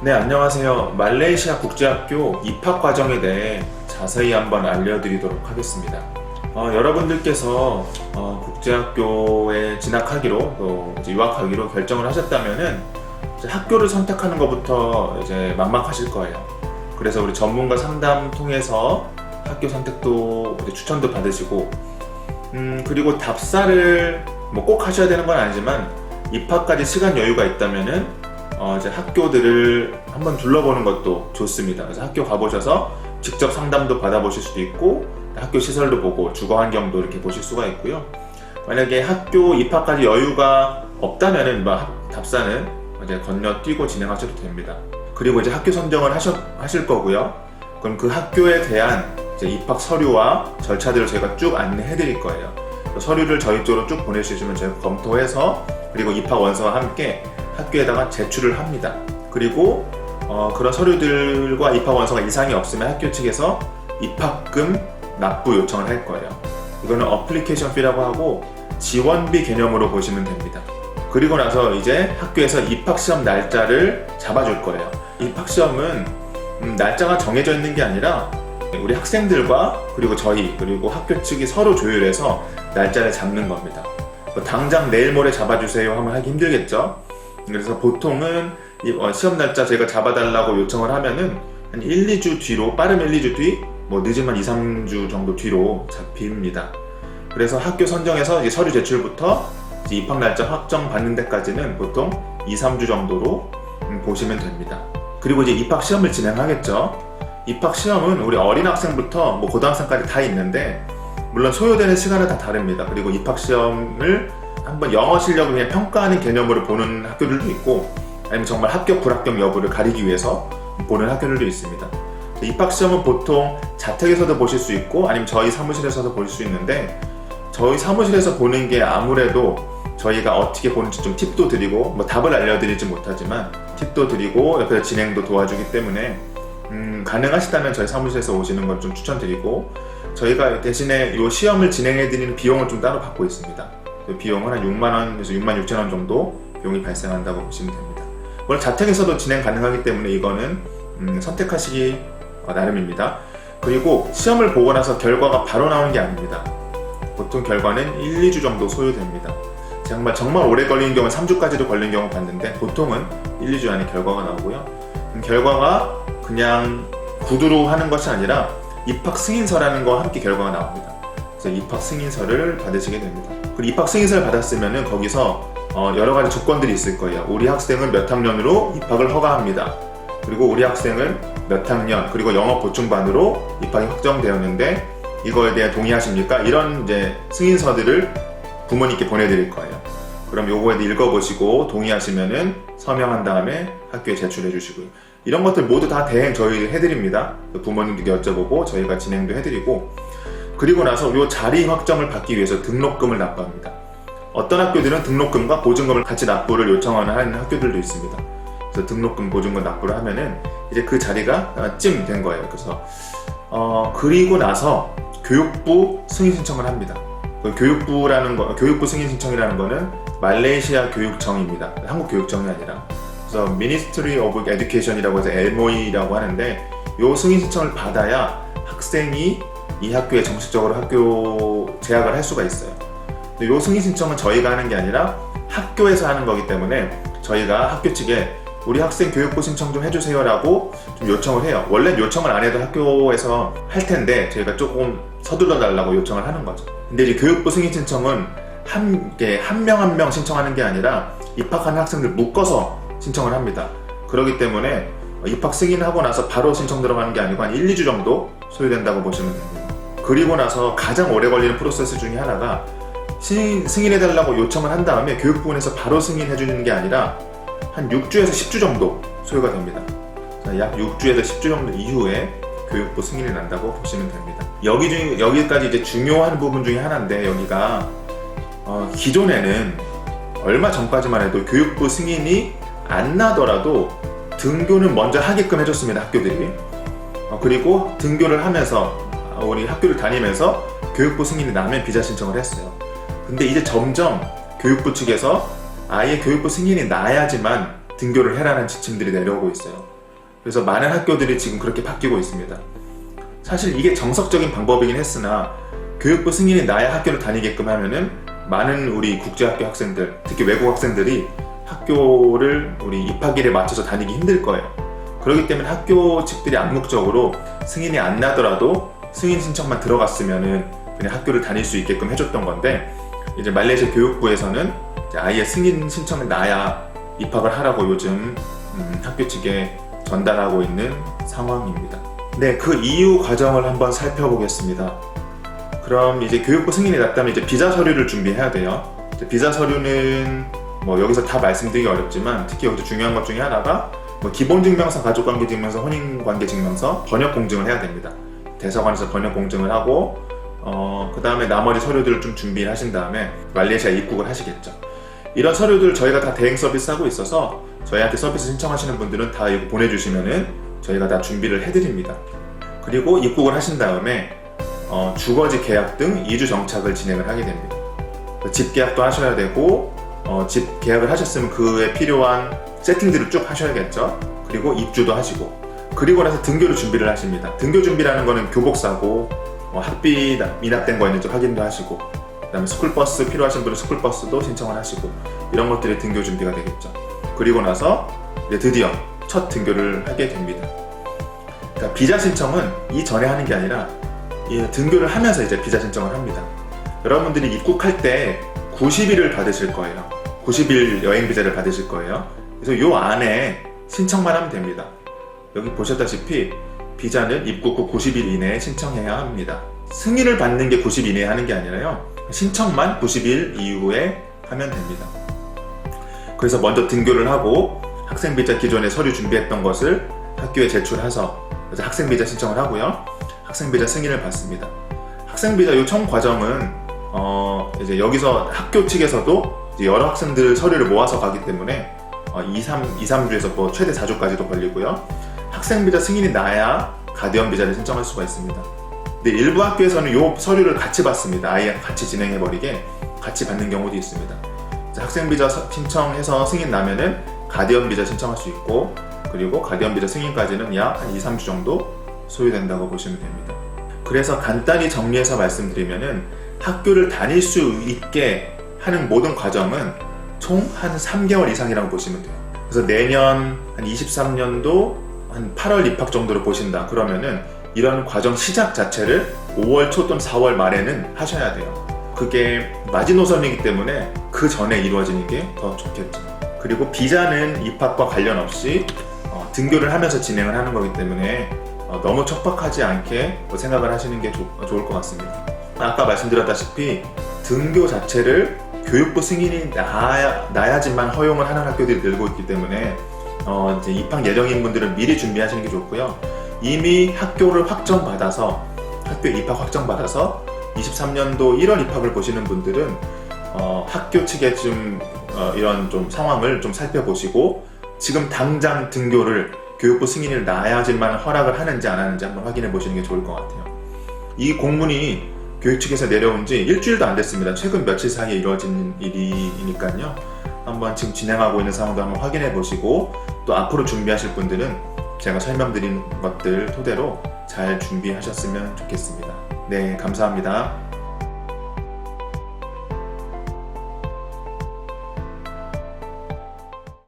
네, 안녕하세요. 말레이시아 국제학교 입학 과정에 대해 자세히 한번 알려드리도록 하겠습니다. 여러분들께서 국제학교에 진학하기로 또 이제 유학하기로 결정을 하셨다면은 이제 학교를 선택하는 것부터 이제 막막하실 거예요. 그래서 우리 전문가 상담 통해서 학교 선택도 이제 추천도 받으시고, 그리고 답사를 뭐 꼭 하셔야 되는 건 아니지만 입학까지 시간 여유가 있다면은 이제 학교들을 한번 둘러보는 것도 좋습니다. 그래서 학교 가보셔서 직접 상담도 받아보실 수도 있고, 학교 시설도 보고 주거 환경도 이렇게 보실 수가 있고요. 만약에 학교 입학까지 여유가 없다면은 답사는 이제 건너뛰고 진행하셔도 됩니다. 그리고 이제 학교 선정을 하실 거고요. 그럼 그 학교에 대한 이제 입학 서류와 절차들을 저희가 쭉 안내해 드릴 거예요. 서류를 저희 쪽으로 쭉 보내주시면 저희가 검토해서, 그리고 입학 원서와 함께 학교에다가 제출을 합니다. 그리고 그런 서류들과 입학 원서가 이상이 없으면 학교 측에서 입학금 납부 요청을 할 거예요. 이거는 어플리케이션 피라고 하고 지원비 개념으로 보시면 됩니다. 그리고 나서 이제 학교에서 입학시험 날짜를 잡아줄 거예요. 입학시험은 날짜가 정해져 있는 게 아니라 우리 학생들과 그리고 저희 그리고 학교 측이 서로 조율해서 날짜를 잡는 겁니다. 당장 내일 모레 잡아주세요 하면 하기 힘들겠죠. 그래서 보통은 시험 날짜 제가 잡아달라고 요청을 하면은 한 1, 2주 뒤로, 빠르면 1, 2주 뒤, 뭐 늦으면 2, 3주 정도 뒤로 잡힙니다. 그래서 학교 선정에서 이제 서류 제출부터 이제 입학 날짜 확정 받는 데까지는 보통 2, 3주 정도로 보시면 됩니다. 그리고 이제 입학 시험을 진행하겠죠. 입학 시험은 우리 어린 학생부터 뭐 고등학생까지 다 있는데, 물론 소요되는 시간은 다 다릅니다. 그리고 입학 시험을 한번 영어 실력을 그냥 평가하는 개념으로 보는 학교들도 있고, 아니면 정말 합격 불합격 여부를 가리기 위해서 보는 학교들도 있습니다. 입학 시험은 보통 자택에서도 보실 수 있고 아니면 저희 사무실에서도 볼 수 있는데, 저희 사무실에서 보는 게 아무래도 저희가 어떻게 보는지 좀 팁도 드리고, 뭐 답을 알려드리지 못하지만 팁도 드리고 옆에서 진행도 도와주기 때문에 가능하시다면 저희 사무실에서 오시는 걸 좀 추천드리고, 저희가 대신에 이 시험을 진행해드리는 비용을 좀 따로 받고 있습니다. 그 비용은 한 6만원에서 6만 6천원 정도 비용이 발생한다고 보시면 됩니다. 원래 자택에서도 진행 가능하기 때문에 이거는 선택하시기 나름입니다. 그리고 시험을 보고 나서 결과가 바로 나오는 게 아닙니다. 보통 결과는 1, 2주 정도 소요됩니다. 정말 오래 걸리는 경우는 3주까지도 걸리는 경우 봤는데, 보통은 1, 2주 안에 결과가 나오고요. 결과가 그냥 구두로 하는 것이 아니라 입학 승인서라는 거와 함께 결과가 나옵니다. 그래서 입학 승인서를 받으시게 됩니다. 그리고 입학 승인서를 받았으면은 거기서 여러 가지 조건들이 있을 거예요. 우리 학생은 몇 학년으로 입학을 허가합니다. 그리고 우리 학생은 몇 학년, 그리고 영어 보충반으로 입학이 확정되었는데 이거에 대해 동의하십니까? 이런 이제 승인서들을 부모님께 보내드릴 거예요. 그럼 요거에 대해 읽어보시고 동의하시면은 서명한 다음에 학교에 제출해 주시고요. 이런 것들 모두 다 대행 저희 해드립니다. 부모님께 여쭤보고 저희가 진행도 해드리고, 그리고 나서 요 자리 확정을 받기 위해서 등록금을 납부합니다. 어떤 학교들은 등록금과 보증금을 같이 납부를 요청하는 학교들도 있습니다. 그래서 등록금, 보증금 납부를 하면은 이제 그 자리가 찜된 거예요. 그래서 그리고 나서 교육부 승인 신청을 합니다. 교육부 승인 신청이라는 거는 말레이시아 교육청입니다. 한국 교육청이 아니라. 그래서 Ministry of Education이라고 해서 MOE라고 하는데, 요 승인 신청을 받아야 학생이 이 학교에 정식적으로 학교 재학을 할 수가 있어요. 근데 요 승인 신청은 저희가 하는 게 아니라 학교에서 하는 거기 때문에 저희가 학교 측에 우리 학생 교육부 신청 좀 해주세요 라고 좀 요청을 해요. 원래 요청을 안 해도 학교에서 할 텐데 저희가 조금 서둘러 달라고 요청을 하는 거죠. 근데 이제 교육부 승인 신청은 한 명 한 명 신청하는 게 아니라 입학하는 학생들 묶어서 신청을 합니다. 그렇기 때문에 입학 승인하고 나서 바로 신청 들어가는 게 아니고 한 1, 2주 정도 소요된다고 보시면 됩니다. 그리고 나서 가장 오래 걸리는 프로세스 중에 하나가 승인해달라고 요청을 한 다음에 교육부원에서 바로 승인해주는 게 아니라 한 6주에서 10주 정도 소요가 됩니다. 약 6주에서 10주 정도 이후에 교육부 승인이 난다고 보시면 됩니다. 여기까지 이제 중요한 부분 중에 하나인데, 여기가 기존에는 얼마 전까지만 해도 교육부 승인이 안 나더라도 등교는 먼저 하게끔 해줬습니다, 학교들이. 그리고 등교를 하면서 우리 학교를 다니면서 교육부 승인이 나면 비자 신청을 했어요. 근데 이제 점점 교육부 측에서 아예 교육부 승인이 나야지만 등교를 해라는 지침들이 내려오고 있어요. 그래서 많은 학교들이 지금 그렇게 바뀌고 있습니다. 사실 이게 정석적인 방법이긴 했으나 교육부 승인이 나야 학교를 다니게끔 하면은 많은 우리 국제학교 학생들, 특히 외국 학생들이 학교를 우리 입학일에 맞춰서 다니기 힘들 거예요. 그렇기 때문에 학교 측들이 암묵적으로 승인이 안 나더라도 승인 신청만 들어갔으면은 그냥 학교를 다닐 수 있게끔 해줬던 건데, 이제 말레이시아 교육부에서는 이제 아예 승인 신청이 나야 입학을 하라고 요즘 학교 측에 전달하고 있는 상황입니다. 네, 그 이후 과정을 한번 살펴보겠습니다. 그럼 이제 교육부 승인이 났다면 이제 비자 서류를 준비해야 돼요. 이제 비자 서류는 뭐 여기서 다 말씀드리기 어렵지만 특히 여기서 중요한 것 중에 하나가 뭐 기본증명서, 가족관계증명서, 혼인관계증명서 번역 공증을 해야 됩니다. 대사관에서 번역 공증을 하고 그 다음에 나머지 서류들을 좀 준비를 하신 다음에 말레이시아에 입국을 하시겠죠. 이런 서류들 저희가 다 대행 서비스 하고 있어서 저희한테 서비스 신청하시는 분들은 다 이거 보내주시면은 저희가 다 준비를 해드립니다. 그리고 입국을 하신 다음에 주거지 계약 등 2주 정착을 진행을 하게 됩니다. 집 계약도 하셔야 되고 집 계약을 하셨으면 그에 필요한 세팅들을 쭉 하셔야겠죠. 그리고 입주도 하시고, 그리고 나서 등교를 준비를 하십니다. 등교 준비라는 거는 교복 사고 학비 미납된 거 있는지 확인도 하시고, 그 다음에 스쿨버스 필요하신 분은 스쿨버스도 신청을 하시고, 이런 것들이 등교 준비가 되겠죠. 그리고 나서 이제 드디어 첫 등교를 하게 됩니다. 그러니까 비자 신청은 이전에 하는 게 아니라 등교를 하면서 이제 비자 신청을 합니다. 여러분들이 입국할 때 90일을 받으실 거예요. 90일 여행 비자를 받으실 거예요. 그래서 요 안에 신청만 하면 됩니다. 여기 보셨다시피 비자는 입국 후 90일 이내에 신청해야 합니다. 승인을 받는 게 90일 이내에 하는 게 아니라요, 신청만 90일 이후에 하면 됩니다. 그래서 먼저 등교를 하고 학생비자 기존에 서류 준비했던 것을 학교에 제출해서 그래서 학생비자 신청을 하고요, 학생비자 승인을 받습니다. 학생비자 요청 과정은 이제 여기서 학교 측에서도 이제 여러 학생들 서류를 모아서 가기 때문에 2-3주에서 뭐 최대 4주까지도 걸리고요. 학생비자 승인이 나야 가디언 비자를 신청할 수가 있습니다. 근데 일부 학교에서는 이 서류를 같이 받습니다. 아예 같이 진행해버리게 같이 받는 경우도 있습니다. 학생비자 신청해서 승인 나면은 가디언 비자 신청할 수 있고, 그리고 가디언 비자 승인까지는 약 한 2-3주 정도 소요된다고 보시면 됩니다. 그래서 간단히 정리해서 말씀드리면은 학교를 다닐 수 있게 하는 모든 과정은 총 한 3개월 이상이라고 보시면 돼요. 그래서 내년 한 23년도 한 8월 입학 정도로 보신다 그러면은 이런 과정 시작 자체를 5월 초 또는 4월 말에는 하셔야 돼요. 그게 마지노선이기 때문에 그 전에 이루어지는 게 더 좋겠죠. 그리고 비자는 입학과 관련 없이 등교를 하면서 진행을 하는 거기 때문에 너무 척박하지 않게 생각을 하시는 게 좋을 것 같습니다. 아까 말씀드렸다시피 등교 자체를 교육부 승인이 나야지만 허용을 하는 학교들이 늘고 있기 때문에 이제 입학 예정인 분들은 미리 준비하시는 게 좋고요. 이미 학교를 확정받아서 학교 입학 확정받아서 23년도 1월 입학을 보시는 분들은 학교 측에 좀 이런 좀 상황을 좀 살펴보시고 지금 당장 등교를 교육부 승인을 나야지만 허락을 하는지 안 하는지 한번 확인해 보시는 게 좋을 것 같아요. 이 공문이 교육 측에서 내려온 지 일주일도 안 됐습니다. 최근 며칠 사이에 이루어진 일이니까요. 한번 지금 진행하고 있는 상황도 한번 확인해 보시고, 또 앞으로 준비하실 분들은 제가 설명드린 것들 토대로 잘 준비하셨으면 좋겠습니다. 네, 감사합니다.